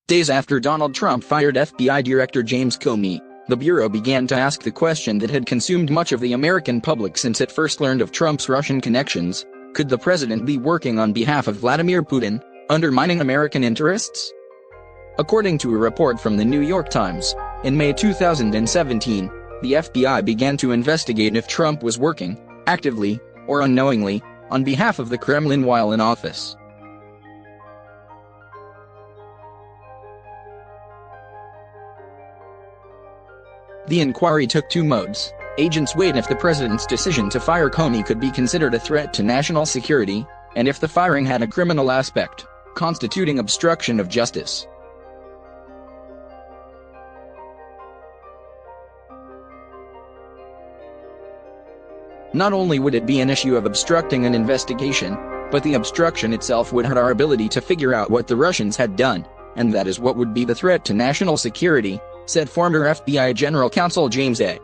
Days after Donald Trump fired FBI Director James Comey, the Bureau began to ask the question that had consumed much of the American public since it first learned of Trump's Russian connections: could the president be working on behalf of Vladimir Putin, undermining American interests? According to a report from the New York Times, in May 2017, the FBI began to investigate if Trump was working, actively, or unknowingly, on behalf of the Kremlin while in office. The inquiry took two modes. Agents weighed if the president's decision to fire Comey could be considered a threat to national security, and if the firing had a criminal aspect, constituting obstruction of justice. Not only would it be an issue of obstructing an investigation, but the obstruction itself would hurt our ability to figure out what the Russians had done, and that is what would be the threat to national security, said former FBI General Counsel James A.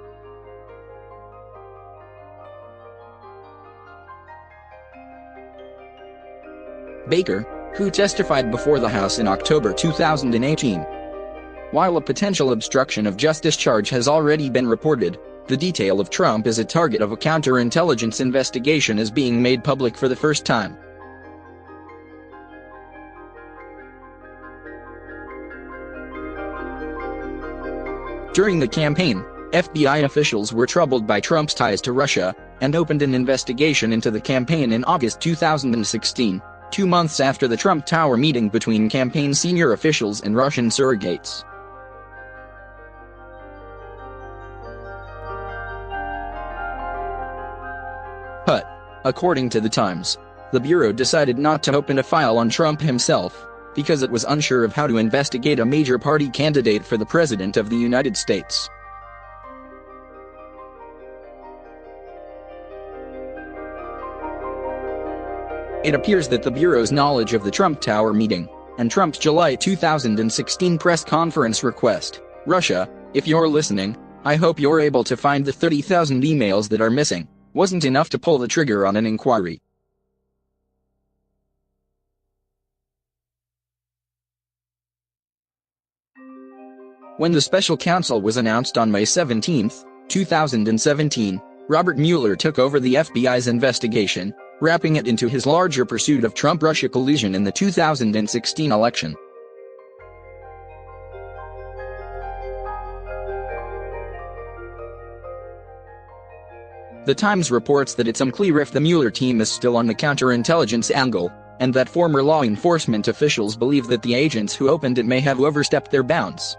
Baker, who testified before the House in October 2018. While a potential obstruction of justice charge has already been reported, the detail of Trump as a target of a counterintelligence investigation is being made public for the first time. During the campaign, FBI officials were troubled by Trump's ties to Russia, and opened an investigation into the campaign in August 2016, 2 months after the Trump Tower meeting between campaign senior officials and Russian surrogates. But, according to the Times, the Bureau decided not to open a file on Trump himself, because it was unsure of how to investigate a major party candidate for the President of the United States. It appears that the Bureau's knowledge of the Trump Tower meeting, and Trump's July 2016 press conference request, "Russia, if you're listening, I hope you're able to find the 30,000 emails that are missing," wasn't enough to pull the trigger on an inquiry. When the special counsel was announced on May 17, 2017, Robert Mueller took over the FBI's investigation, wrapping it into his larger pursuit of Trump-Russia collusion in the 2016 election. The Times reports that it's unclear if the Mueller team is still on the counterintelligence angle, and that former law enforcement officials believe that the agents who opened it may have overstepped their bounds.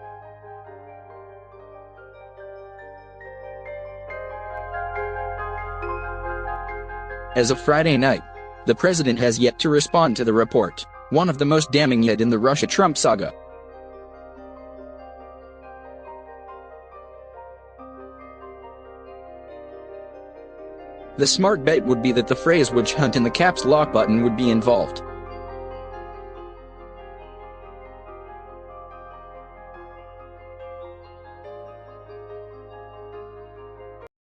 As of Friday night, the president has yet to respond to the report, one of the most damning yet in the Russia-Trump saga. The smart bet would be that the phrase "witch hunt" in the caps lock button would be involved.